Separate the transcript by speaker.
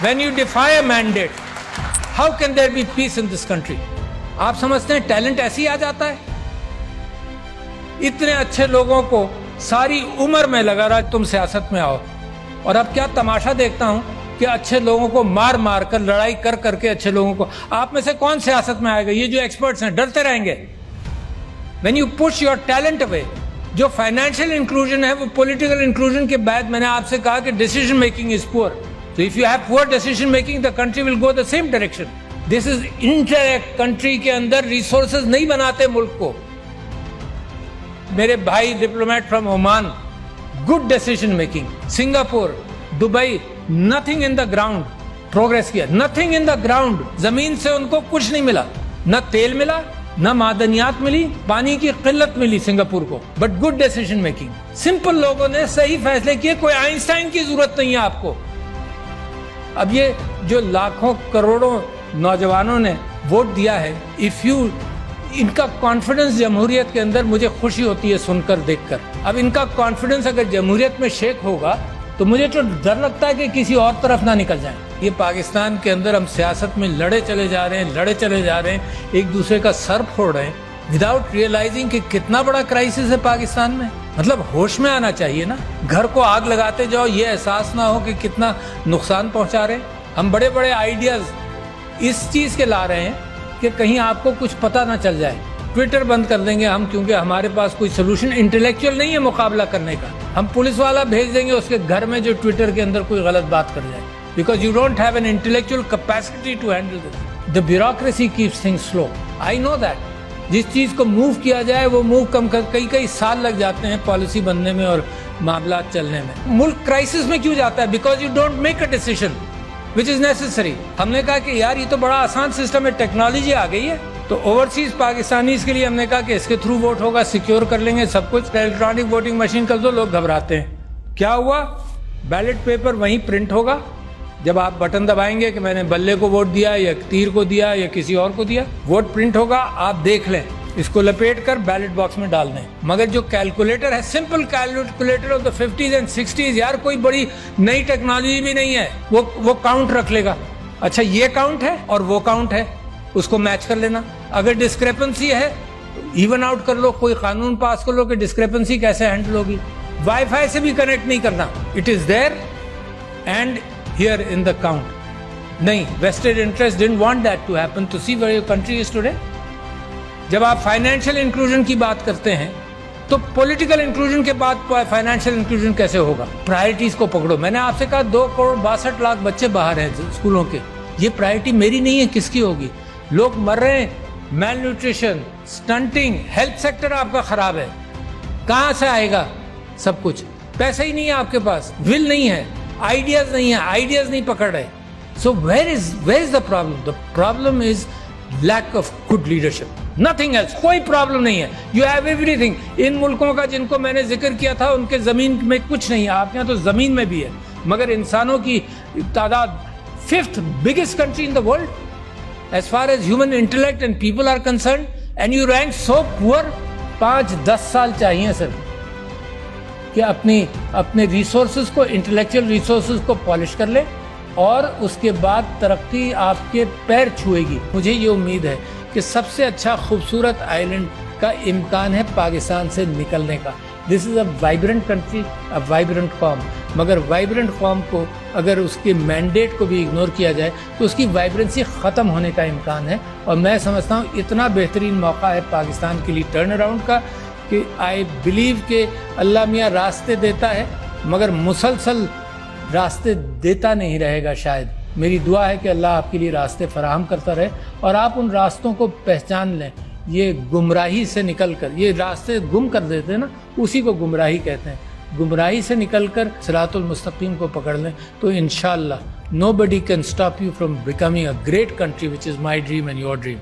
Speaker 1: When you defy a mandate, how can there be peace in this country? آپ سمجھتے ہیں talent ایسے ہی آ جاتا ہے؟ اتنے اچھے لوگوں کو ساری عمر میں لگا رہا تم سیاست میں آؤ، اور اب کیا تماشا دیکھتا ہوں کہ اچھے لوگوں کو مار مار کر، لڑائی کر کر کے اچھے لوگوں کو، آپ میں سے کون سیاست میں آئے گا؟ یہ جو ایکسپرٹس ہیں ڈرتے رہیں گے. When you push your talent away, جو فائنینشیل انکلوژن ہے وہ پولیٹیکل انکلوژن کے بعد میں نے آپ سے کہا کہ ڈیسیژن میکنگ از پور. So if you have poor decision making, the country will go the same direction. This is indirect. Country کے اندر ریسورسز نہیں بناتے ملک کو. میرے بھائی diplomat from Oman, good decision making. Singapore, Dubai, nothing in the ground progress کیا، nothing in the ground. زمین سے ان کو کچھ نہیں ملا، نہ تیل ملا، نہ معدنیات ملی، پانی کی قلت ملی سنگاپور کو، but good decision making. Simple لوگوں نے صحیح فیصلے کیے. کوئی آئنسٹائن کی ضرورت نہیں ہے آپ کو. اب یہ جو لاکھوں کروڑوں نوجوانوں نے ووٹ دیا ہے، ان کا کانفیڈنس جمہوریت کے اندر مجھے خوشی ہوتی ہے سن کر، دیکھ کر. اب ان کا کانفیڈنس اگر جمہوریت میں شیک ہوگا تو مجھے تو ڈر لگتا ہے کہ کسی اور طرف نہ نکل جائیں. یہ پاکستان کے اندر ہم سیاست میں لڑے چلے جا رہے ہیں، ایک دوسرے کا سر پھوڑ رہے ہیں وداؤٹ ریئلائزنگ کہ کتنا بڑا کرائسس ہے پاکستان میں. مطلب ہوش میں آنا چاہیے نا. گھر کو آگ لگاتے جاؤ، یہ احساس نہ ہو کہ کتنا نقصان پہنچا رہے ہیں. ہم بڑے بڑے آئیڈیاز اس چیز کے لا رہے ہیں کہ کہیں آپ کو کچھ پتہ نہ چل جائے. ٹویٹر بند کر دیں گے ہم، کیونکہ ہمارے پاس کوئی سلوشن انٹلیکچوئل نہیں ہے مقابلہ کرنے کا. ہم پولیس والا بھیج دیں گے اس کے گھر میں جو ٹویٹر کے اندر کوئی غلط بات کر جائے، because you don't have an intellectual capacity to handle this. The bureaucracy keeps things slow. I know that. جس چیز کو موو کیا جائے وہ موو کئی سال لگ جاتے ہیں پالیسی بننے میں اور معاملات چلنے میں. ملک کرائسس میں کیوں جاتا ہے؟ Because you don't make a decision which is necessary. ہم نے کہا کہ یار یہ تو بڑا آسان سسٹم ہے، ٹیکنالوجی آ گئی ہے. تو اوورسیز پاکستانیز کے لیے ہم نے کہا کہ اس کے تھرو ووٹ ہوگا، سیکیور کر لیں گے سب کچھ. الیکٹرانک ووٹنگ مشین کر دو، لوگ گھبراتے ہیں. کیا ہوا؟ بیلٹ پیپر وہیں پرنٹ ہوگا. جب آپ بٹن دبائیں گے کہ میں نے بلے کو ووٹ دیا یا تیر کو دیا یا کسی اور کو دیا، ووٹ پرنٹ ہوگا. آپ دیکھ لیں، اس کو لپیٹ کر بیلٹ باکس میں ڈال دیں. مگر جو کیلکولیٹر ہے، simple calculator of the 50s and 60s، یار کوئی بڑی نئی ٹیکنالوجی بھی نہیں ہے. وہ کاؤنٹ رکھ لے گا. اچھا یہ کاؤنٹ ہے اور وہ کاؤنٹ ہے، اس کو میچ کر لینا. اگر ڈسکریپنسی ہے ایون آؤٹ کر لو. کوئی قانون پاس کر لو کہ ڈسکریپنسی کیسے ہینڈل ہوگی. وائی فائی سے بھی کنیکٹ نہیں کرنا. It is there and here in the count. نہیں، vested interest didn't want that to happen. To see where your country is today. جب آپ فائنینشیل انکلوژن کی بات کرتے ہیں تو پولیٹیکل انکلوژن کے بعد فائنینشیل انکلوژن کیسے ہوگا؟ پرائرٹیز کو پکڑو. میں نے آپ سے کہا 2.62 کروڑ بچے باہر ہیں اسکولوں کے. یہ پرائرٹی میری نہیں ہے، کس کی ہوگی؟ لوگ مر رہے ہیں، میل نیوٹریشن، سٹنٹنگ، ہیلتھ سیکٹر آپ کا خراب ہے. کہاں سے آئے گا سب کچھ؟ پیسہ ہی نہیں ہے آپ کے پاس، ول نہیں ہے، آئیڈیاز نہیں ہے، آئیڈیاز نہیں پکڑ رہے. So where is the problem? The problem is lack of good leadership. Nothing else. کوئی پرابلم نہیں ہے. You have everything. ان ملکوں کا جن کو میں نے ذکر کیا تھا ان کے زمین میں کچھ نہیں ہے. آپ کے یہاں تو زمین میں بھی ہے، مگر انسانوں کی تعداد 5th biggest country in the world as far as human intellect and people are concerned, and you rank so poor. 5-10 سال چاہیے سر کہ اپنے ریسورسز کو، انٹلیکچوئل ریسورسز کو پالش کر لے، اور اس کے بعد ترقی آپ کے پیر چھوئے گی. مجھے یہ امید ہے کہ سب سے اچھا خوبصورت آئیلینڈ کا امکان ہے پاکستان سے نکلنے کا. دس از اے وائبرنٹ کنٹری، اے وائبرنٹ قوم. مگر وائبرنٹ قوم کو اگر اس کے مینڈیٹ کو بھی اگنور کیا جائے تو اس کی وائبرنسی ختم ہونے کا امکان ہے. اور میں سمجھتا ہوں اتنا بہترین موقع ہے پاکستان کے لیے ٹرن اراؤنڈ کا کہ آئی بلیو کہ اللہ میاں راستے دیتا ہے مگر مسلسل راستے دیتا نہیں رہے گا شاید. میری دعا ہے کہ اللہ آپ کے لیے راستے فراہم کرتا رہے اور آپ ان راستوں کو پہچان لیں. یہ گمراہی سے نکل کر، یہ راستے گم کر دیتے ہیں نا، اسی کو گمراہی کہتے ہیں. گمراہی سے نکل کر صراط المستقیم کو پکڑ لیں تو انشاءاللہ nobody can stop you from becoming a great country, which is my dream and your dream.